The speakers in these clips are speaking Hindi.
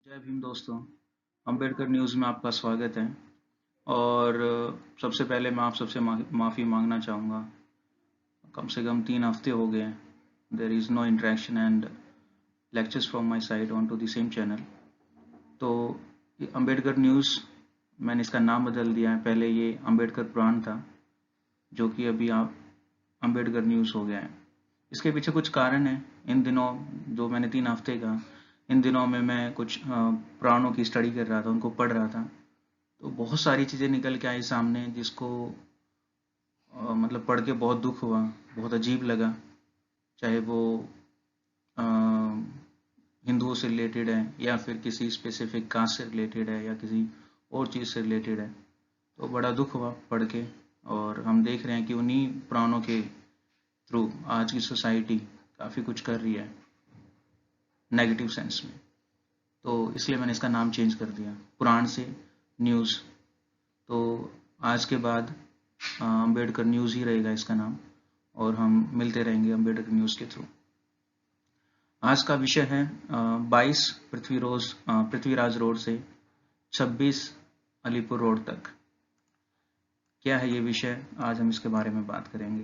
जय भीम दोस्तों। अंबेडकर न्यूज़ में आपका स्वागत है। और सबसे पहले मैं आप सबसे माफ़ी मांगना चाहूँगा। कम से कम 3 हफ्ते हो गए हैं, there is no interaction and lectures from my side on to the same channel. तो ये अंबेडकर न्यूज़, मैंने इसका नाम बदल दिया है। पहले ये अंबेडकर पुराण था, जो कि अभी आप अंबेडकर न्यूज़ हो गया है। इसके पीछे कुछ कारण है। इन दिनों जो मैंने 3 हफ्ते का, इन दिनों में मैं कुछ पुराणों की स्टडी कर रहा था, उनको पढ़ रहा था। तो बहुत सारी चीज़ें निकल के आई सामने, जिसको मतलब पढ़ के बहुत दुख हुआ, बहुत अजीब लगा। चाहे वो अ, हिंदुओं से रिलेटेड है, या फिर किसी स्पेसिफिक कास्ट से रिलेटेड है, या किसी और चीज़ से रिलेटेड है। तो बड़ा दुख हुआ पढ़ के। और हम देख रहे हैं कि उन्हीं पुराणों के थ्रू आज की सोसाइटी काफ़ी कुछ कर रही है नेगेटिव सेंस में। तो इसलिए मैंने इसका नाम चेंज कर दिया, पुराण से न्यूज़। तो आज के बाद अंबेडकर न्यूज़ ही रहेगा इसका नाम, और हम मिलते रहेंगे अंबेडकर न्यूज़ के थ्रू। आज का विषय है 22 पृथ्वीराज रोड से 26 अलीपुर रोड तक। क्या है ये विषय, आज हम इसके बारे में बात करेंगे।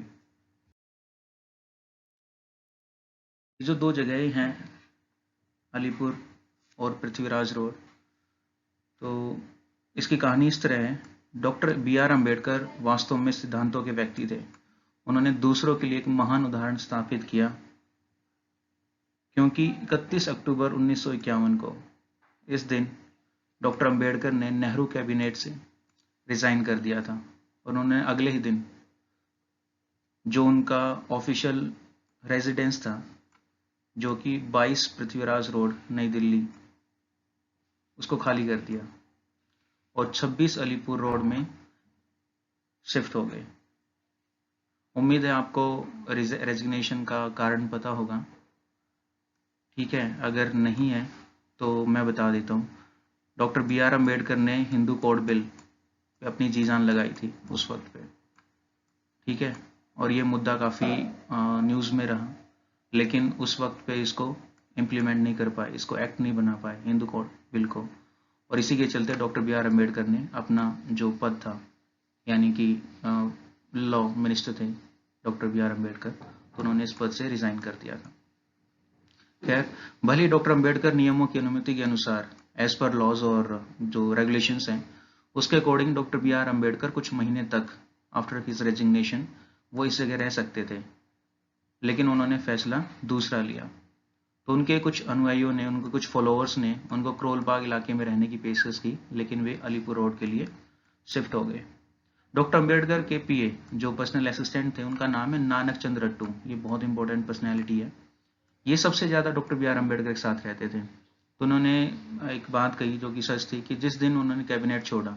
ये जो दो जगहें हैं, अलीपुर और पृथ्वीराज रोड, तो इसकी कहानी इस तरह है। Doctor B.R. अम्बेडकर वास्तव में सिद्धांतों के व्यक्ति थे। उन्होंने दूसरों के लिए एक महान उदाहरण स्थापित किया, क्योंकि 31 अक्टूबर 1951 को, इस दिन डॉक्टर अम्बेडकर ने नेहरू कैबिनेट से रिजाइन कर दिया था। उन्होंने अगले ही दिन जो उनका ऑफिशियल रेजिडेंस था, जो कि 22 पृथ्वीराज रोड नई दिल्ली, उसको खाली कर दिया और 26 अलीपुर रोड में शिफ्ट हो गए। उम्मीद है आपको रेजिग्नेशन का कारण पता होगा, ठीक है। अगर नहीं है तो मैं बता देता हूँ। Doctor B.R. अम्बेडकर ने हिंदू कोड बिल पे अपनी जी जान लगाई थी उस वक्त पे, ठीक है। और ये मुद्दा काफ़ी न्यूज़ में रहा, लेकिन उस वक्त पे इसको इम्प्लीमेंट नहीं कर पाए, इसको एक्ट नहीं बना पाए हिंदू कोड बिल को। और इसी के चलते डॉक्टर B.R. अम्बेडकर ने अपना जो पद था, यानी कि लॉ मिनिस्टर थे डॉक्टर B.R. अम्बेडकर, तो उन्होंने इस पद से रिजाइन कर दिया था। खैर, भले ही डॉक्टर अम्बेडकर नियमों की अनुमति के अनुसार, एज पर लॉज और जो रेगुलेशंस हैं, उसके अकॉर्डिंग डॉक्टर B.R. अम्बेडकर कुछ महीने तक आफ्टर हिज रेजिग्नेशन वो इस जगह रह सकते थे, लेकिन उन्होंने फैसला दूसरा लिया। तो उनके कुछ अनुयायियों ने, उनके कुछ फॉलोअर्स ने उनको करोल बाग इलाके में रहने की पेशकश की, लेकिन वे अलीपुर रोड के लिए शिफ्ट हो गए। डॉक्टर अम्बेडकर के PA जो पर्सनल असिस्टेंट थे, उनका नाम है नानक चंद रट्टू। ये बहुत इंपॉर्टेंट पर्सनैलिटी है। ये सबसे ज़्यादा डॉक्टर B.R. अम्बेडकर के साथ रहते थे। तो उन्होंने एक बात कही जो कि सच थी, कि जिस दिन उन्होंने कैबिनेट छोड़ा,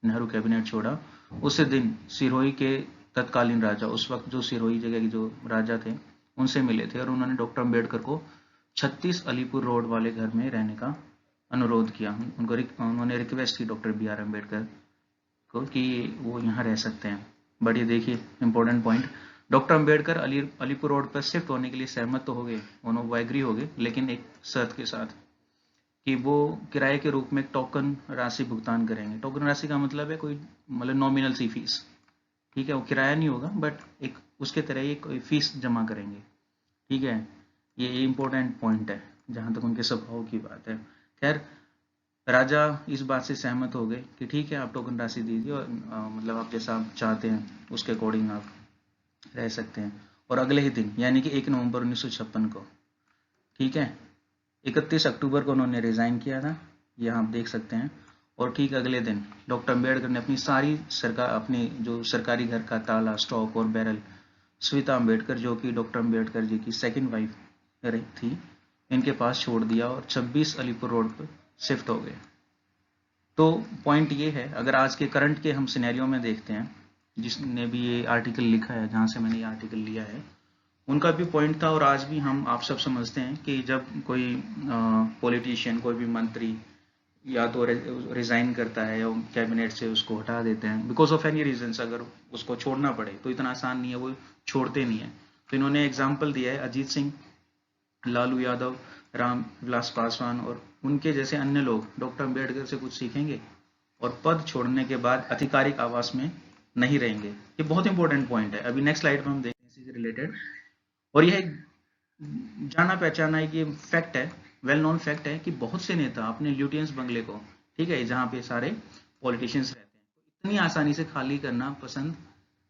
नेहरू कैबिनेट छोड़ा, उसी दिन सिरोही के तत्कालीन राजा, उस वक्त जो सिरोही जगह के जो राजा थे, उनसे मिले थे और उन्होंने डॉक्टर अम्बेडकर को 36 अलीपुर रोड वाले घर में रहने का अनुरोध किया। उन्होंने रिक्वेस्ट की डॉक्टर B.R. अम्बेडकर को कि वो यहाँ रह सकते हैं। बट ये देखिए important point, doctor Ambedkar Alipur road पर शिफ्ट होने के लिए सहमत तो हो गए, वो एग्री हो गए, लेकिन एक शर्त के साथ कि वो किराए के रूप में एक टोकन राशि भुगतान करेंगे। टोकन राशि का मतलब है कोई, मतलब नॉमिनल सी फीस, ठीक है। वो किराया नहीं होगा, बट एक उसके तरह ही कोई फीस जमा करेंगे, ठीक है। ये इम्पोर्टेंट पॉइंट है जहाँ तक उनके स्वभाव की बात है। खैर, राजा इस बात से सहमत हो गए कि ठीक है, आप टोकन राशि दीजिए और मतलब आप जैसा आप चाहते हैं उसके अकॉर्डिंग आप रह सकते हैं। और अगले ही दिन, यानी कि 1 नवंबर 1956 को, ठीक है, 31 अक्टूबर को उन्होंने रिजाइन किया था, यह आप देख सकते हैं। और ठीक अगले दिन डॉक्टर अम्बेडकर ने अपनी जो सरकारी घर का ताला, स्टॉक और बैरल श्वेता अम्बेडकर, जो कि डॉक्टर अम्बेडकर जी की सेकंड वाइफ थी, इनके पास छोड़ दिया और 26 अलीपुर रोड पर शिफ्ट हो गए। तो पॉइंट ये है, अगर आज के करंट के हम सिनेरियो में देखते हैं, जिसने भी ये आर्टिकल लिखा है, जहाँ से मैंने ये आर्टिकल लिया है, उनका भी पॉइंट था, और आज भी हम आप सब समझते हैं कि जब कोई पॉलिटिशियन, कोई भी मंत्री या तो रिजाइन करता है या कैबिनेट से उसको हटा देते हैं बिकॉज ऑफ एनी रीजंस, अगर उसको छोड़ना पड़े तो इतना आसान नहीं है, वो छोड़ते नहीं है। तो इन्होंने एग्जाम्पल दिया है अजीत सिंह, लालू यादव, राम विलास पासवान और उनके जैसे अन्य लोग डॉक्टर अम्बेडकर से कुछ सीखेंगे और पद छोड़ने के बाद आधिकारिक आवास में नहीं रहेंगे। ये बहुत इंपॉर्टेंट पॉइंट है, अभी नेक्स्ट स्लाइड में हम देखेंगे इसी से रिलेटेड। और यह एक जाना पहचाना है कि फैक्ट है, वेल नोन फैक्ट है कि बहुत से नेता अपने ल्यूटियंस बंगले को, ठीक है, जहाँ पे सारे पॉलिटिशियंस रहते हैं, इतनी आसानी से खाली करना पसंद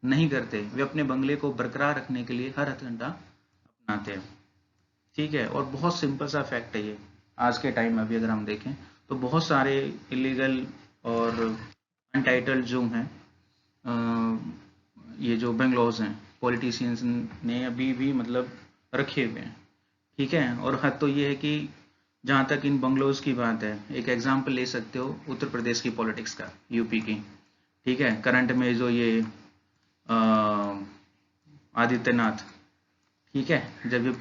नहीं करते। वे अपने बंगले को बरकरार रखने के लिए हर हथकंडा अपनाते हैं, ठीक है। और बहुत सिंपल सा फैक्ट है ये, आज के टाइम में अभी अगर हम देखें तो बहुत सारे इलीगल और अनटाइटल्ड जो हैं ये जो बंगलोज हैं पॉलिटिशियंस ने अभी भी मतलब रखे हुए हैं, ठीक है। और हद तो ये है कि जहाँ तक इन बंगलोज की बात है, एक एग्जांपल ले सकते हो उत्तर प्रदेश की पॉलिटिक्स का, यूपी की, ठीक है। करंट में जो ये आदित्यनाथ, ठीक है, जब ये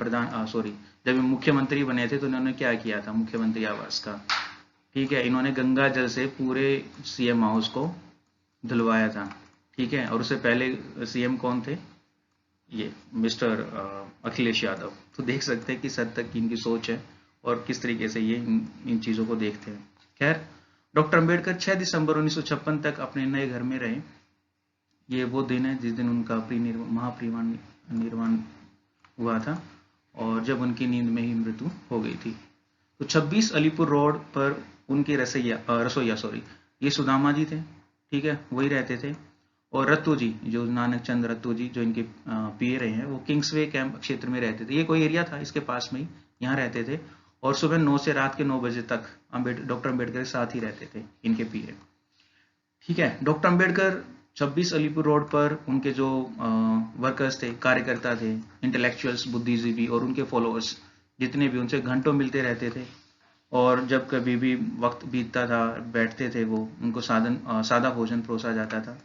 जब ये मुख्यमंत्री बने थे तो इन्होंने क्या किया था मुख्यमंत्री आवास का, ठीक है। इन्होंने गंगा जल से पूरे सीएम हाउस को धुलवाया था, ठीक है। और उससे पहले सीएम कौन थे, ये मिस्टर अखिलेश यादव। तो देख सकते हैं किस हद तक इनकी सोच है और किस तरीके से ये इन चीज़ों को देखते हैं। खैर, डॉक्टर अंबेडकर 6 दिसंबर 1956 तक अपने नए घर में रहे। ये वो दिन है जिस दिन उनका महापरिनिर्वाण हुआ था और जब उनकी नींद में ही मृत्यु हो गई थी। तो 26 अलीपुर रोड पर उनके रसोईया ये सुदामा जी थे, ठीक है, वही रहते थे। और रत्तू जी, जो नानक चंद रत्तू जी, जो इनके पीए रहे हैं, वो किंग्सवे कैंप क्षेत्र में रहते थे। ये कोई एरिया था इसके पास में ही, यहाँ रहते थे। और सुबह 9 से रात के 9 बजे तक डॉक्टर अम्बेडकर के साथ ही रहते थे इनके पीए, ठीक है। डॉक्टर अम्बेडकर 26 अलीपुर रोड पर उनके जो वर्कर्स थे, कार्यकर्ता थे, इंटेलेक्चुअल्स, बुद्धिजीवी और उनके फॉलोअर्स जितने भी, उनसे घंटों मिलते रहते थे। और जब कभी भी वक्त बीतता था, बैठते थे वो, उनको सादा भोजन परोसा जाता था।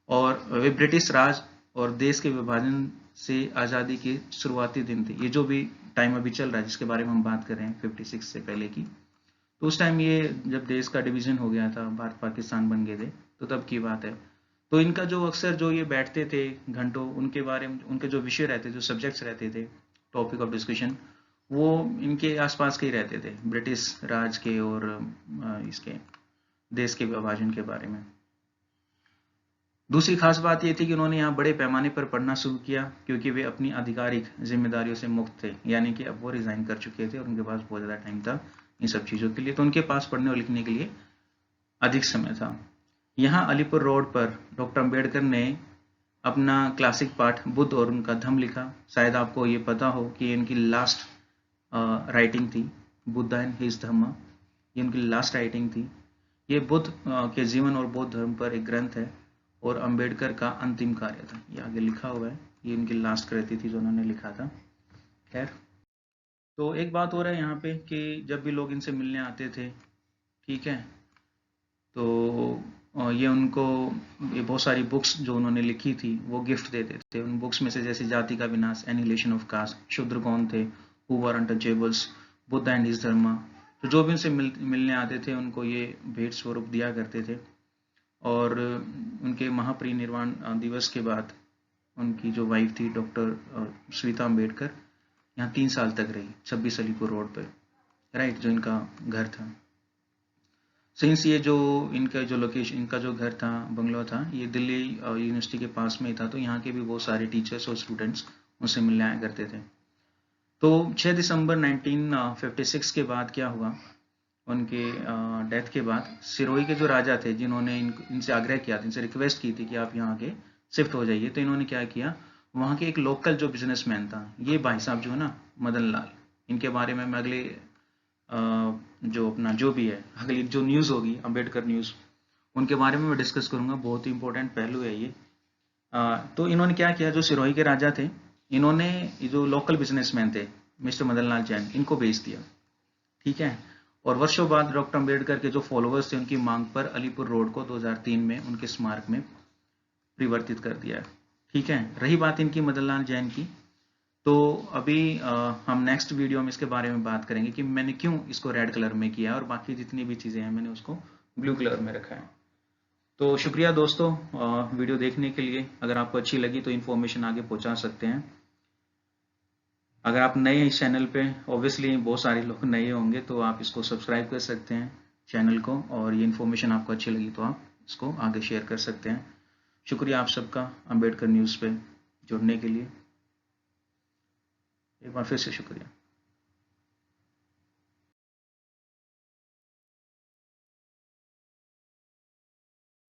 और वे ब्रिटिश राज और देश के विभाजन से आज़ादी के शुरुआती दिन थे। ये जो भी टाइम अभी चल रहा है जिसके बारे में हम बात कर रहे हैं 56 से पहले की, तो उस टाइम ये जब देश का डिवीजन हो गया था, भारत पाकिस्तान बन गए थे, तो तब की बात है। तो इनका जो अक्सर जो ये बैठते थे घंटों, उनके बारे में उनके जो विषय रहते, जो सब्जेक्ट्स रहते थे, टॉपिक ऑफ डिस्कशन, वो इनके आसपास के ही रहते थे, ब्रिटिश राज के और इसके देश के विभाजन के बारे में। दूसरी खास बात ये थी कि उन्होंने यहाँ बड़े पैमाने पर पढ़ना शुरू किया क्योंकि वे अपनी आधिकारिक जिम्मेदारियों से मुक्त थे, यानी कि अब वो रिजाइन कर चुके थे और उनके पास बहुत ज़्यादा टाइम था इन सब चीज़ों के लिए, तो उनके पास पढ़ने और लिखने के लिए अधिक समय था। यहाँ अलीपुर रोड पर डॉक्टर अम्बेडकर ने अपना क्लासिक पाठ बुद्ध और उनका धम्म लिखा। शायद आपको ये पता हो कि इनकी लास्ट राइटिंग थी, बुद्धा एंड हिज धम्मा, ये उनकी लास्ट राइटिंग थी। ये बुद्ध के जीवन और बौद्ध धर्म पर एक ग्रंथ है और अंबेडकर का अंतिम कार्य था, ये आगे लिखा हुआ है, ये उनकी लास्ट कृति थी जो उन्होंने लिखा था। खैर, तो एक बात हो रहा है यहाँ पे कि जब भी लोग इनसे मिलने आते थे, ठीक है, तो ये उनको ये बहुत सारी बुक्स जो उन्होंने लिखी थी वो गिफ्ट देते थे। उन बुक्स में से जैसे जाति का विनाश, एनिहिलेशन ऑफ कास्ट, शूद्र कौन थे, who were untouchables, Buddha and his dharma, तो जो भी उनसे मिलने आते थे उनको ये भेंट स्वरूप दिया करते थे। और उनके महापरिनिर्वाण दिवस के बाद उनकी जो वाइफ थी डॉक्टर श्वेता अम्बेडकर, यहाँ 3 साल तक रही, 26 अलीपुर रोड पर, राइट, जो इनका घर था। सिंस ये जो इनका जो लोकेशन, इनका जो घर था, बंगलो था, ये दिल्ली यूनिवर्सिटी के पास में ही था, तो यहाँ के भी बहुत सारे टीचर्स और स्टूडेंट्स उनसे मिलने आया करते थे। तो 6 दिसंबर 1956 के बाद क्या हुआ, उनके डेथ के बाद सिरोही के जो राजा थे, जिन्होंने इनसे आग्रह किया था, इनसे रिक्वेस्ट की थी कि आप यहाँ के शिफ्ट हो जाइए, तो इन्होंने क्या किया, वहाँ के एक लोकल जो बिजनेसमैन था, ये भाई साहब जो है ना मदन लाल, इनके बारे में मैं अगले जो अपना जो भी है अगली जो न्यूज़ होगी अम्बेडकर न्यूज़, उनके बारे में मैं डिस्कस करूँगा, बहुत ही इंपॉर्टेंट पहलू है ये। तो इन्होंने क्या किया, जो सिरोही के राजा थे, इन्होंने जो लोकल बिजनेसमैन थे मिस्टर मदन लाल जैन, इनको बेच दिया, ठीक है। और वर्षों बाद डॉक्टर अम्बेडकर के जो फॉलोअर्स थे, उनकी मांग पर अलीपुर रोड को 2003 में उनके स्मारक में परिवर्तित कर दिया, ठीक है। रही बात इनकी मदन लाल जैन की, तो अभी हम नेक्स्ट वीडियो में इसके बारे में बात करेंगे कि मैंने क्यों इसको रेड कलर में किया और बाकी जितनी भी चीज़ें हैं मैंने उसको ब्लू कलर में रखा है। तो शुक्रिया दोस्तों वीडियो देखने के लिए। अगर आपको अच्छी लगी तो इन्फॉर्मेशन आगे पहुंचा सकते हैं। अगर आप नए हैं इस चैनल पे, ऑब्वियसली बहुत सारे लोग नए होंगे, तो आप इसको सब्सक्राइब कर सकते हैं चैनल को, और ये इन्फॉर्मेशन आपको अच्छी लगी तो आप इसको आगे शेयर कर सकते हैं। शुक्रिया आप सबका अम्बेडकर न्यूज़ पे जुड़ने के लिए, एक बार फिर से शुक्रिया।